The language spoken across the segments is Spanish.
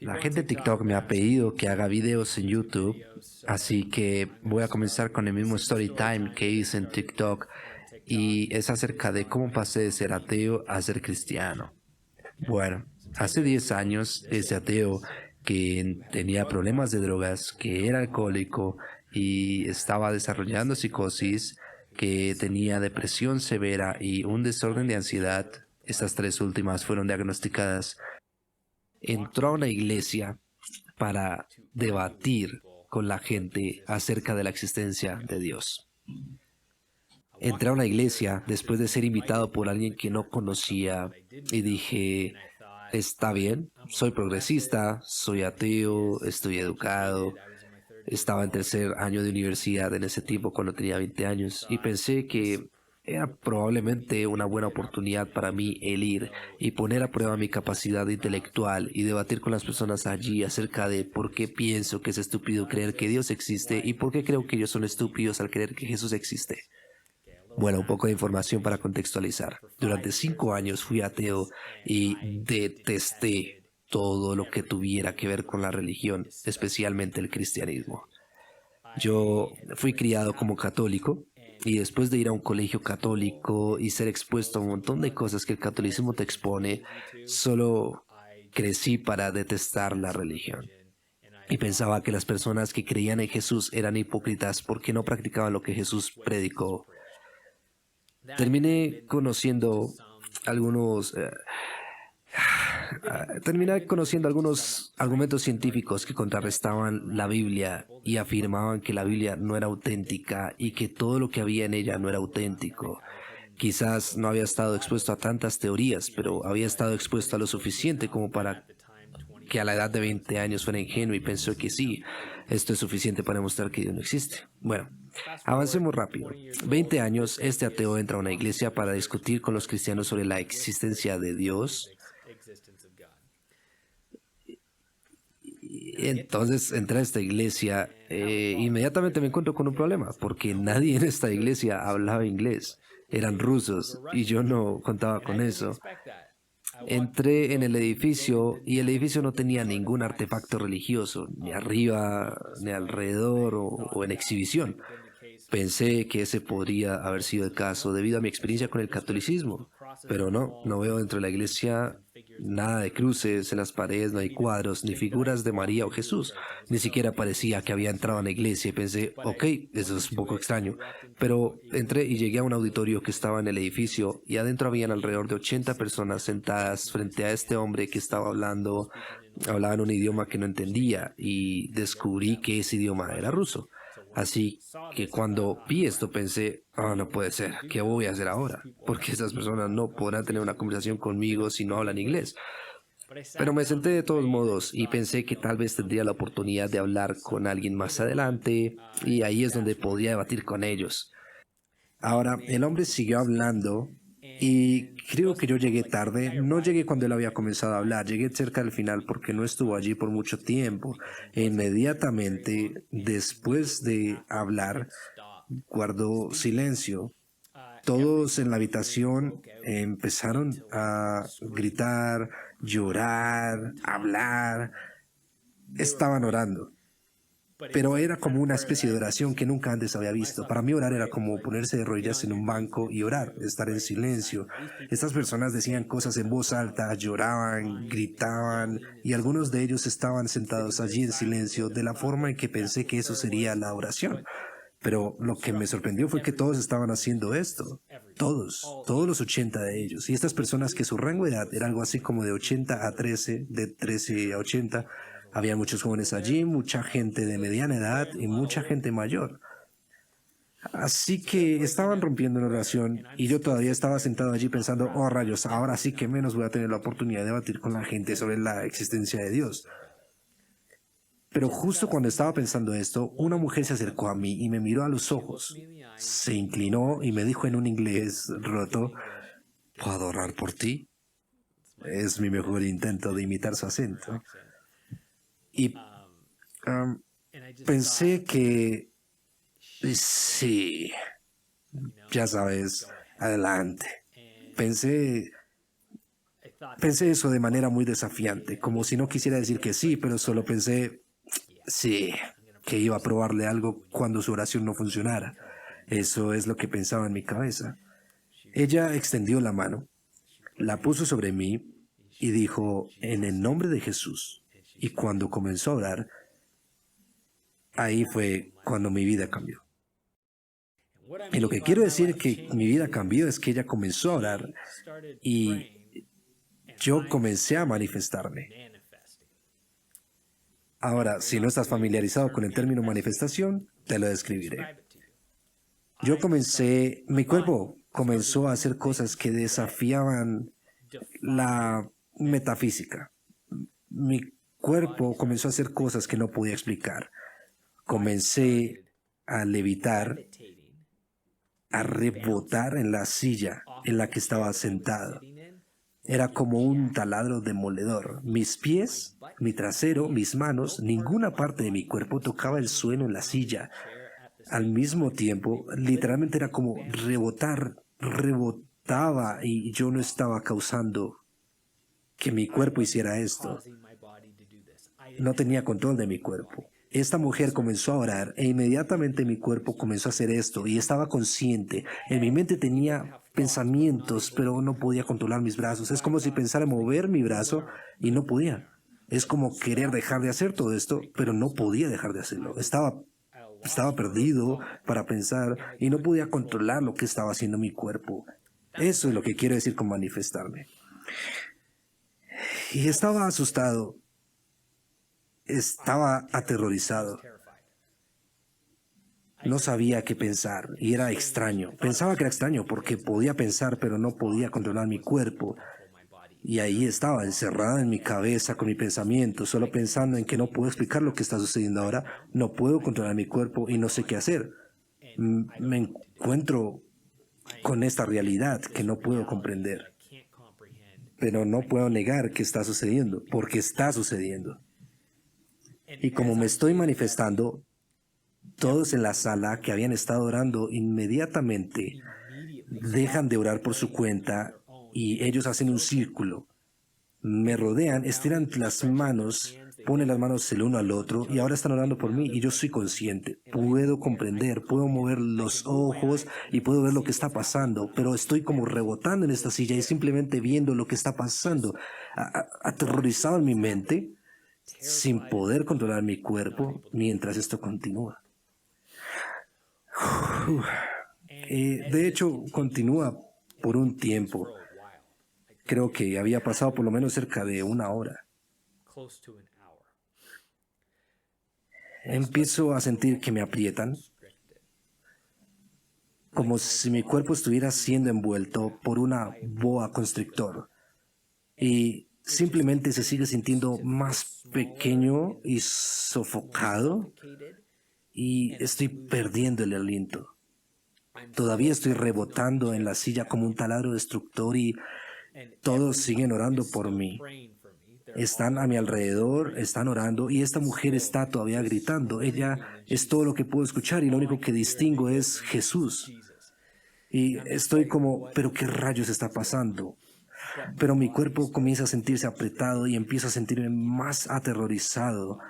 La gente de TikTok me ha pedido que haga videos en YouTube, así que voy a comenzar con el mismo story time que hice en TikTok y es acerca de cómo pasé de ser ateo a ser cristiano. Bueno, hace 10 años ese ateo que tenía problemas de drogas, que era alcohólico y estaba desarrollando psicosis, que tenía depresión severa y un desorden de ansiedad, estas tres últimas fueron diagnosticadas, entró a una iglesia para debatir con la gente acerca de la existencia de Dios. Entré a una iglesia después de ser invitado por alguien que no conocía y dije, está bien, soy progresista, soy ateo, estoy educado. Estaba en tercer año de universidad en ese tiempo cuando tenía 20 años y pensé que era probablemente una buena oportunidad para mí el ir y poner a prueba mi capacidad intelectual y debatir con las personas allí acerca de por qué pienso que es estúpido creer que Dios existe y por qué creo que ellos son estúpidos al creer que Jesús existe. Bueno, un poco de información para contextualizar. Durante 5 años fui ateo y detesté todo lo que tuviera que ver con la religión, especialmente el cristianismo. Yo fui criado como católico y después de ir a un colegio católico y ser expuesto a un montón de cosas que el catolicismo te expone, solo crecí para detestar la religión. Y pensaba que las personas que creían en Jesús eran hipócritas porque no practicaban lo que Jesús predicó. Terminé conociendo algunos terminé conociendo algunos argumentos científicos que contrarrestaban la Biblia y afirmaban que la Biblia no era auténtica y que todo lo que había en ella no era auténtico. Quizás no había estado expuesto a tantas teorías, pero había estado expuesto a lo suficiente como para que a la edad de 20 años fuera ingenuo y pensó que sí, esto es suficiente para demostrar que Dios no existe. Bueno, avancemos rápido. 20 años, este ateo entra a una iglesia para discutir con los cristianos sobre la existencia de Dios. Y entonces entré a esta iglesia, inmediatamente me encuentro con un problema, porque nadie en esta iglesia hablaba inglés. Eran rusos y yo no contaba con eso. Entré en el edificio y el edificio no tenía ningún artefacto religioso, ni arriba, ni alrededor o en exhibición. Pensé que ese podría haber sido el caso debido a mi experiencia con el catolicismo, pero no, no veo dentro de la iglesia nada de cruces en las paredes, no hay cuadros ni figuras de María o Jesús. Ni siquiera parecía que había entrado a la iglesia y pensé, ok, eso es un poco extraño. Pero entré y llegué a un auditorio que estaba en el edificio y adentro habían alrededor de 80 personas sentadas frente a este hombre que estaba hablando, hablaba en un idioma que no entendía y descubrí que ese idioma era ruso. Así que cuando vi esto pensé, no puede ser, ¿qué voy a hacer ahora? Porque esas personas no podrán tener una conversación conmigo si no hablan inglés. Pero me senté de todos modos y pensé que tal vez tendría la oportunidad de hablar con alguien más adelante y ahí es donde podía debatir con ellos. Ahora, el hombre siguió hablando y creo que yo llegué tarde. No llegué cuando él había comenzado a hablar, llegué cerca del final porque no estuvo allí por mucho tiempo. E inmediatamente, después de hablar, guardó silencio. Todos en la habitación empezaron a gritar, llorar, hablar. Estaban orando. Pero era como una especie de oración que nunca antes había visto. Para mí orar era como ponerse de rodillas en un banco y orar, estar en silencio. Estas personas decían cosas en voz alta, lloraban, gritaban y algunos de ellos estaban sentados allí en silencio de la forma en que pensé que eso sería la oración. Pero lo que me sorprendió fue que todos estaban haciendo esto. Todos los 80 de ellos. Y estas personas que su rango de edad era algo así como de 80 a 13, de 13 a 80, había muchos jóvenes allí, mucha gente de mediana edad y mucha gente mayor. Así que estaban rompiendo una oración y yo todavía estaba sentado allí pensando, oh rayos, ahora sí que menos voy a tener la oportunidad de debatir con la gente sobre la existencia de Dios. Pero justo cuando estaba pensando esto, una mujer se acercó a mí y me miró a los ojos. Se inclinó y me dijo en un inglés roto, ¿puedo orar por ti? Es mi mejor intento de imitar su acento. Y um, pensé que sí, ya sabes, adelante. Pensé Pensé eso de manera muy desafiante, como si no quisiera decir que sí, pero solo pensé, sí, que iba a probarle algo cuando su oración no funcionara. Eso es lo que pensaba en mi cabeza. Ella extendió la mano, la puso sobre mí y dijo, en el nombre de Jesús. Y cuando comenzó a orar, ahí fue cuando mi vida cambió. Y lo que quiero decir que mi vida cambió es que ella comenzó a orar y yo comencé a manifestarme. Ahora, si no estás familiarizado con el término manifestación, te lo describiré. Mi cuerpo comenzó a hacer cosas que desafiaban la metafísica. Mi cuerpo comenzó a hacer cosas que no podía explicar. Comencé a levitar, a rebotar en la silla en la que estaba sentado. Era como un taladro demoledor. Mis pies, mi trasero, mis manos, ninguna parte de mi cuerpo tocaba el suelo en la silla. Al mismo tiempo, literalmente era como rebotar, rebotaba y yo no estaba causando que mi cuerpo hiciera esto. No tenía control de mi cuerpo. Esta mujer comenzó a orar e inmediatamente mi cuerpo comenzó a hacer esto y estaba consciente. En mi mente tenía pensamientos, pero no podía controlar mis brazos. Es como si pensara mover mi brazo y no podía. Es como querer dejar de hacer todo esto, pero no podía dejar de hacerlo. Estaba perdido para pensar y no podía controlar lo que estaba haciendo mi cuerpo. Eso es lo que quiero decir con manifestarme. Y estaba asustado. Estaba aterrorizado. No sabía qué pensar y era extraño. Pensaba que era extraño porque podía pensar pero no podía controlar mi cuerpo. Y ahí estaba, encerrada en mi cabeza con mi pensamiento, solo pensando en que no puedo explicar lo que está sucediendo ahora, no puedo controlar mi cuerpo y no sé qué hacer. Me encuentro con esta realidad que no puedo comprender. Pero no puedo negar que está sucediendo, porque está sucediendo. Y como me estoy manifestando, todos en la sala que habían estado orando inmediatamente dejan de orar por su cuenta y ellos hacen un círculo. Me rodean, estiran las manos, ponen las manos el uno al otro y ahora están orando por mí y yo soy consciente. Puedo comprender, puedo mover los ojos y puedo ver lo que está pasando, pero estoy como rebotando en esta silla y simplemente viendo lo que está pasando, aterrorizado en mi mente, sin poder controlar mi cuerpo mientras esto continúa. De hecho, continúa por un tiempo. Creo que había pasado por lo menos cerca de una hora. Empiezo a sentir que me aprietan, como si mi cuerpo estuviera siendo envuelto por una boa constrictor. Y simplemente se sigue sintiendo más pequeño y sofocado y estoy perdiendo el aliento. Todavía estoy rebotando en la silla como un taladro destructor y todos siguen orando por mí. Están a mi alrededor, están orando y esta mujer está todavía gritando. Ella es todo lo que puedo escuchar y lo único que distingo es Jesús. Y estoy como, ¿pero qué rayos está pasando? Pero mi cuerpo comienza a sentirse apretado y empiezo a sentirme más aterrorizado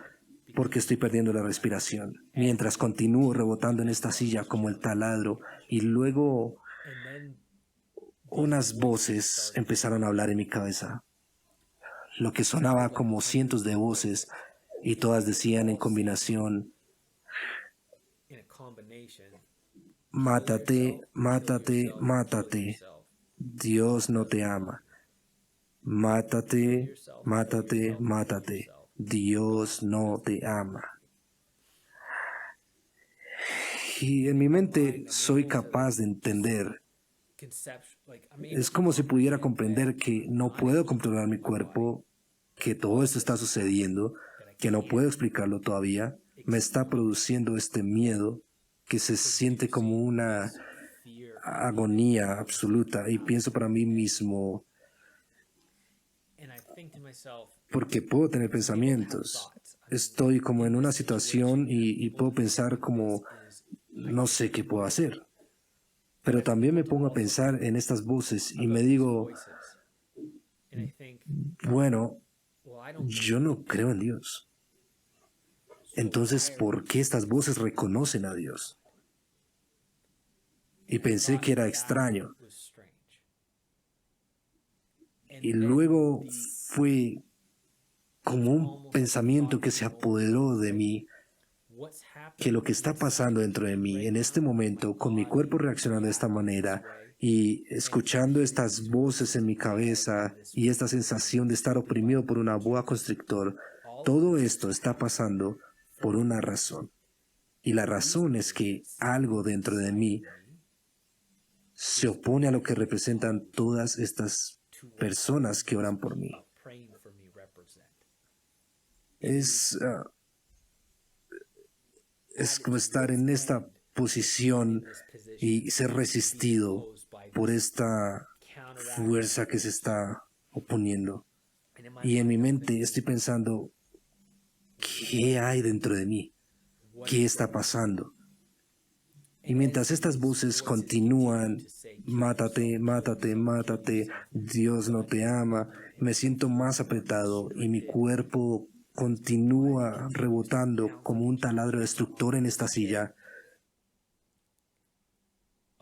porque estoy perdiendo la respiración, mientras continúo rebotando en esta silla como el taladro y luego unas voces empezaron a hablar en mi cabeza, lo que sonaba como cientos de voces y todas decían en combinación, mátate, mátate, mátate, Dios no te ama. Mátate, mátate, mátate. Dios no te ama. Y en mi mente soy capaz de entender. Es como si pudiera comprender que no puedo controlar mi cuerpo, que todo esto está sucediendo, que no puedo explicarlo todavía. Me está produciendo este miedo que se siente como una agonía absoluta. Y pienso para mí mismo, porque puedo tener pensamientos. Estoy como en una situación y puedo pensar como, no sé qué puedo hacer. Pero también me pongo a pensar en estas voces y me digo, bueno, yo no creo en Dios. Entonces, ¿por qué estas voces reconocen a Dios? Y pensé que era extraño. Y luego fue como un pensamiento que se apoderó de mí, que lo que está pasando dentro de mí en este momento, con mi cuerpo reaccionando de esta manera y escuchando estas voces en mi cabeza y esta sensación de estar oprimido por una boa constrictor, todo esto está pasando por una razón. Y la razón es que algo dentro de mí se opone a lo que representan todas estas personas que oran por mí. Es, ah, es como estar en esta posición y ser resistido por esta fuerza que se está oponiendo. Y en mi mente estoy pensando, ¿qué hay dentro de mí? ¿Qué está pasando? Y mientras estas voces continúan, mátate, mátate, mátate, Dios no te ama, me siento más apretado y mi cuerpo continúa rebotando como un taladro destructor en esta silla.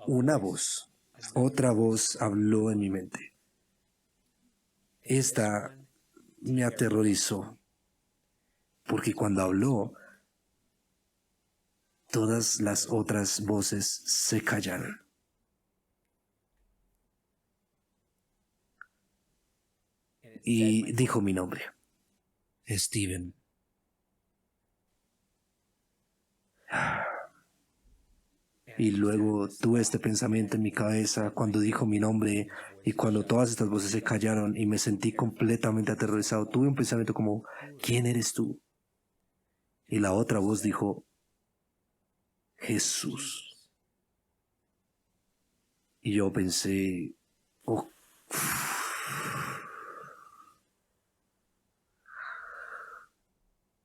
Una voz, otra voz habló en mi mente. Esta me aterrorizó, porque cuando habló, todas las otras voces se callaron. Y dijo mi nombre, Steven. Y luego tuve este pensamiento en mi cabeza cuando dijo mi nombre y cuando todas estas voces se callaron y me sentí completamente aterrorizado. Tuve un pensamiento como, ¿quién eres tú? Y la otra voz dijo, Jesús. Y yo pensé, oh,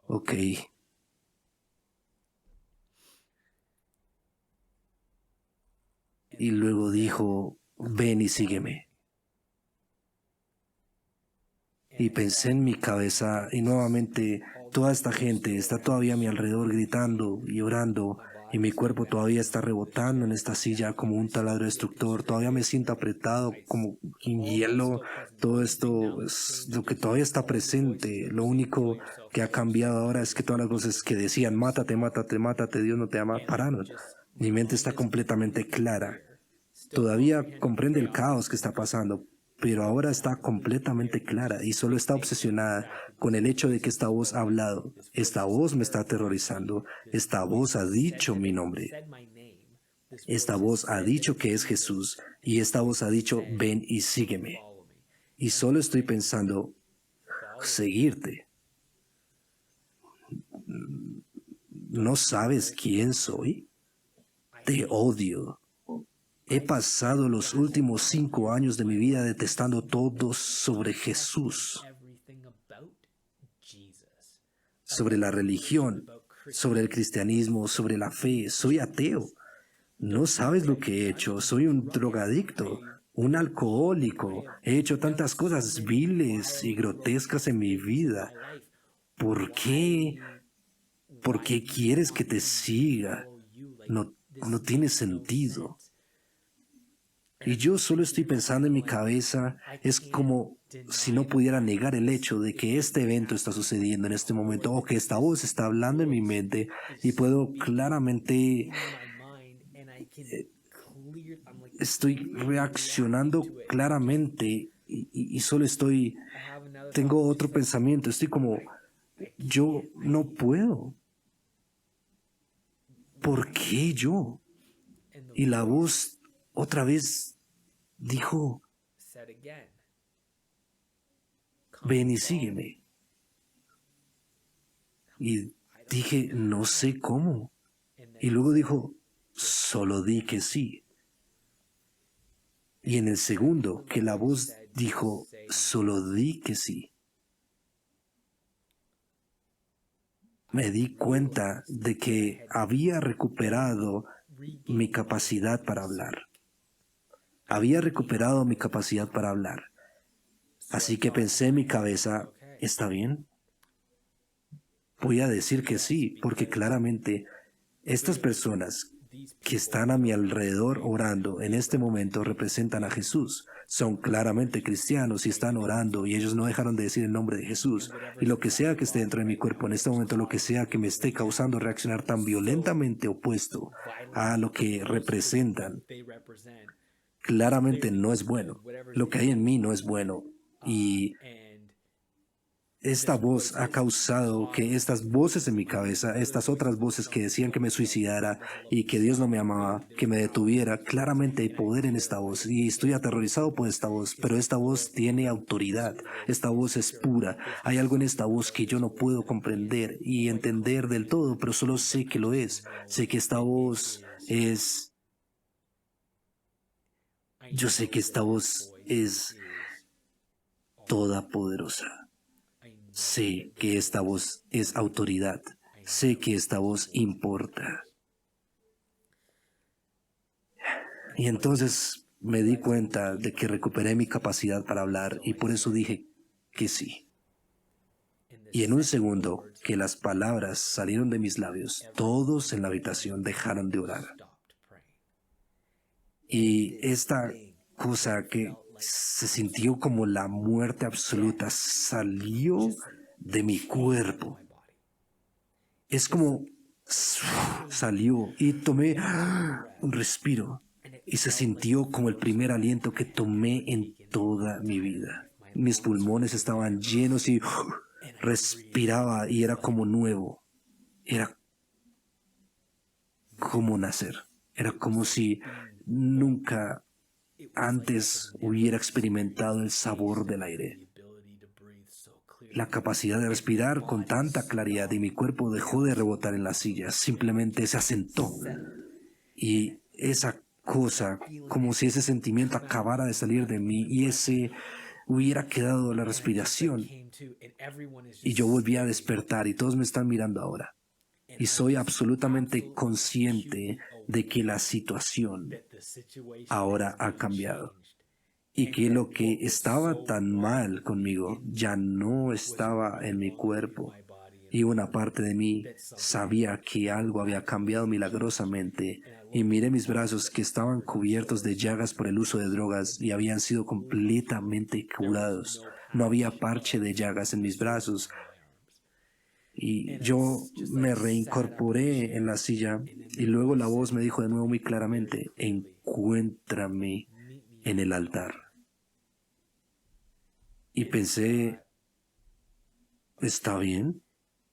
ok. Y luego dijo, ven y sígueme. Y pensé en mi cabeza y nuevamente toda esta gente está todavía a mi alrededor gritando y orando y mi cuerpo todavía está rebotando en esta silla como un taladro destructor. Todavía me siento apretado como en hielo. Todo esto es lo que todavía está presente. Lo único que ha cambiado ahora es que todas las voces que decían mátate, mátate, mátate, Dios no te ama, pararon. Mi mente está completamente clara. Todavía comprende el caos que está pasando, pero ahora está completamente clara y solo está obsesionada con el hecho de que esta voz ha hablado. Esta voz me está aterrorizando. Esta voz ha dicho mi nombre. Esta voz ha dicho que es Jesús y esta voz ha dicho ven y sígueme. Y solo estoy pensando seguirte. ¿No sabes quién soy? Te odio. He pasado los últimos 5 años de mi vida detestando todo sobre Jesús, sobre la religión, sobre el cristianismo, sobre la fe. Soy ateo. No sabes lo que he hecho. Soy un drogadicto, un alcohólico. He hecho tantas cosas viles y grotescas en mi vida. ¿Por qué? ¿Por qué quieres que te siga? No tiene sentido. Y yo solo estoy pensando en mi cabeza, es como si no pudiera negar el hecho de que este evento está sucediendo en este momento o que esta voz está hablando en mi mente y puedo claramente, estoy reaccionando claramente y solo tengo otro pensamiento, estoy como, yo no puedo. ¿Por qué yo? Y la voz otra vez dijo, ven y sígueme. Y dije, no sé cómo. Y luego dijo, solo di que sí. Y en el segundo que la voz dijo, solo di que sí, me di cuenta de que había recuperado mi capacidad para hablar. Había recuperado mi capacidad para hablar. Así que pensé en mi cabeza, ¿está bien? Voy a decir que sí, porque claramente estas personas que están a mi alrededor orando en este momento representan a Jesús. Son claramente cristianos y están orando y ellos no dejaron de decir el nombre de Jesús. Y lo que sea que esté dentro de mi cuerpo en este momento, lo que sea que me esté causando reaccionar tan violentamente opuesto a lo que representan, claramente no es bueno. Lo que hay en mí no es bueno. Y esta voz ha causado que estas voces en mi cabeza, estas otras voces que decían que me suicidara y que Dios no me amaba, que me detuviera, claramente hay poder en esta voz y estoy aterrorizado por esta voz, pero esta voz tiene autoridad, esta voz es pura, hay algo en esta voz que yo no puedo comprender y entender del todo, pero solo sé que lo es, sé que esta voz es, yo sé que esta voz es todopoderosa. Sé que esta voz es autoridad. Sé que esta voz importa. Y entonces me di cuenta de que recuperé mi capacidad para hablar y por eso dije que sí. Y en un segundo que las palabras salieron de mis labios, todos en la habitación dejaron de orar. Y esta cosa que se sintió como la muerte absoluta salió de mi cuerpo. Es como salió y tomé un respiro y se sintió como el primer aliento que tomé en toda mi vida. Mis pulmones estaban llenos y respiraba y era como nuevo. Era como nacer. Era como si nunca antes hubiera experimentado el sabor del aire. La capacidad de respirar con tanta claridad y mi cuerpo dejó de rebotar en la silla, simplemente se asentó. Y esa cosa, como si ese sentimiento acabara de salir de mí y ese hubiera quedado la respiración. Y yo volví a despertar y todos me están mirando ahora. Y soy absolutamente consciente de que la situación ahora ha cambiado. Y que lo que estaba tan mal conmigo ya no estaba en mi cuerpo. Y una parte de mí sabía que algo había cambiado milagrosamente. Y miré mis brazos que estaban cubiertos de llagas por el uso de drogas y habían sido completamente curados. No había parche de llagas en mis brazos. Y yo me reincorporé en la silla y luego la voz me dijo de nuevo muy claramente, encuéntrame en el altar. Y pensé, ¿está bien?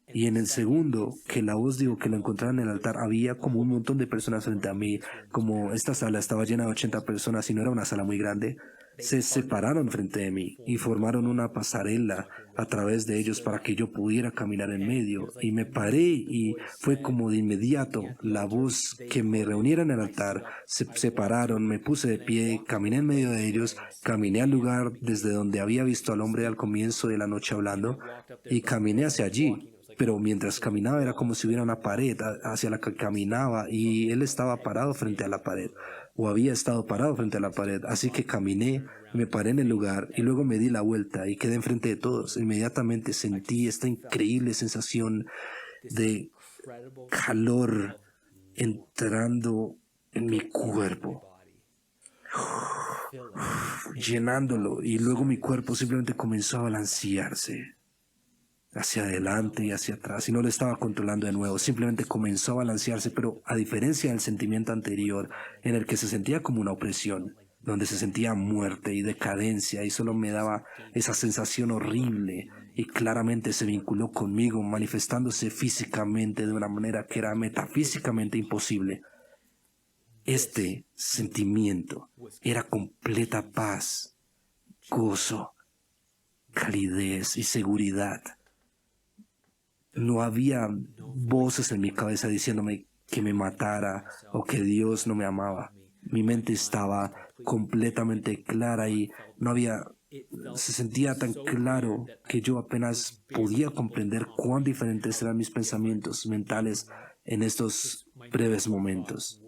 Y en el segundo que la voz dijo que lo encontrara en el altar, había como un montón de personas frente a mí, como esta sala estaba llena de 80 personas y no era una sala muy grande, se separaron frente de mí y formaron una pasarela a través de ellos para que yo pudiera caminar en medio. Y me paré y fue como de inmediato la voz que me reuniera en el altar. Se separaron, me puse de pie, caminé en medio de ellos, caminé al lugar desde donde había visto al hombre al comienzo de la noche hablando y caminé hacia allí. Pero mientras caminaba era como si hubiera una pared hacia la que caminaba y él estaba parado frente a la pared o había estado parado frente a la pared. Así que caminé, me paré en el lugar y luego me di la vuelta y quedé enfrente de todos. Inmediatamente sentí esta increíble sensación de calor entrando en mi cuerpo, llenándolo, y luego mi cuerpo simplemente comenzó a balancearse hacia adelante y hacia atrás y no lo estaba controlando de nuevo, simplemente comenzó a balancearse, pero a diferencia del sentimiento anterior en el que se sentía como una opresión, donde se sentía muerte y decadencia y solo me daba esa sensación horrible y claramente se vinculó conmigo manifestándose físicamente de una manera que era metafísicamente imposible. Este sentimiento era completa paz, gozo, calidez y seguridad. No había voces en mi cabeza diciéndome que me matara o que Dios no me amaba. Mi mente estaba completamente clara y no había, se sentía tan claro que yo apenas podía comprender cuán diferentes eran mis pensamientos mentales en estos breves momentos.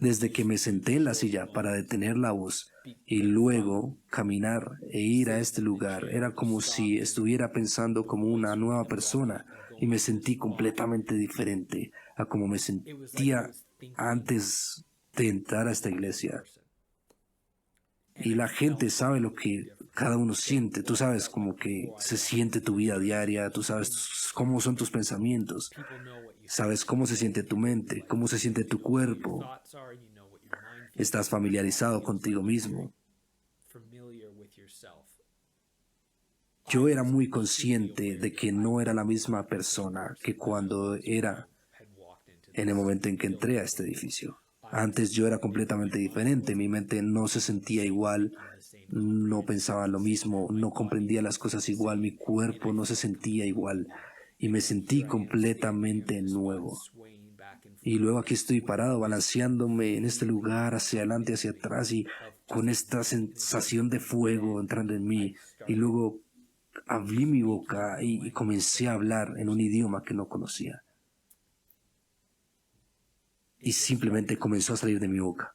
Desde que me senté en la silla para detener la voz y luego caminar e ir a este lugar, era como si estuviera pensando como una nueva persona y me sentí completamente diferente a como me sentía antes de entrar a esta iglesia. Y la gente sabe lo que cada uno siente. Tú sabes cómo que se siente tu vida diaria, tú sabes cómo son tus pensamientos, sabes cómo se siente tu mente, cómo se siente tu cuerpo. Estás familiarizado contigo mismo. Yo era muy consciente de que no era la misma persona que cuando era en el momento en que entré a este edificio. Antes yo era completamente diferente, mi mente no se sentía igual, no pensaba lo mismo, no comprendía las cosas igual, mi cuerpo no se sentía igual y me sentí completamente nuevo. Y luego aquí estoy parado, balanceándome en este lugar, hacia adelante, hacia atrás y con esta sensación de fuego entrando en mí. Y luego abrí mi boca y comencé a hablar en un idioma que no conocía. Y simplemente comenzó a salir de mi boca.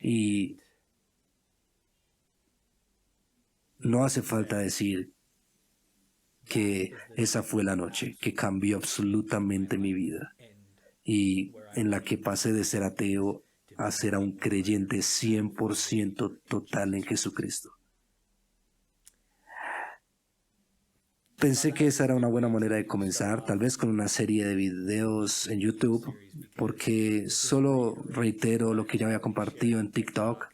Y no hace falta decir que esa fue la noche que cambió absolutamente mi vida y en la que pasé de ser ateo a ser a un creyente 100% total en Jesucristo. Pensé que esa era una buena manera de comenzar, tal vez con una serie de videos en YouTube, porque solo reitero lo que ya había compartido en TikTok,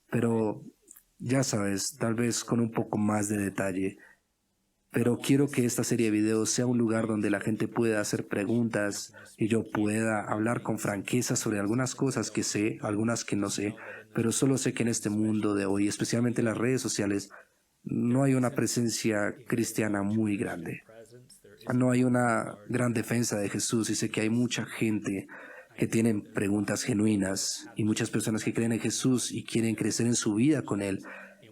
pero ya sabes, tal vez con un poco más de detalle. Pero quiero que esta serie de videos sea un lugar donde la gente pueda hacer preguntas y yo pueda hablar con franqueza sobre algunas cosas que sé, algunas que no sé, pero solo sé que en este mundo de hoy, especialmente en las redes sociales, no hay una presencia cristiana muy grande. No hay una gran defensa de Jesús y sé que hay mucha gente que tienen preguntas genuinas y muchas personas que creen en Jesús y quieren crecer en su vida con Él.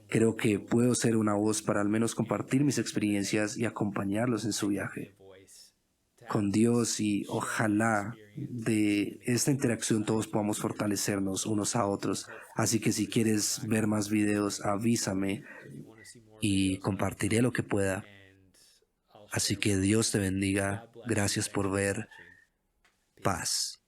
Creo que puedo ser una voz para al menos compartir mis experiencias y acompañarlos en su viaje con Dios y ojalá de esta interacción todos podamos fortalecernos unos a otros. Así que si quieres ver más videos, avísame y compartiré lo que pueda. Así que Dios te bendiga. Gracias por ver. Paz.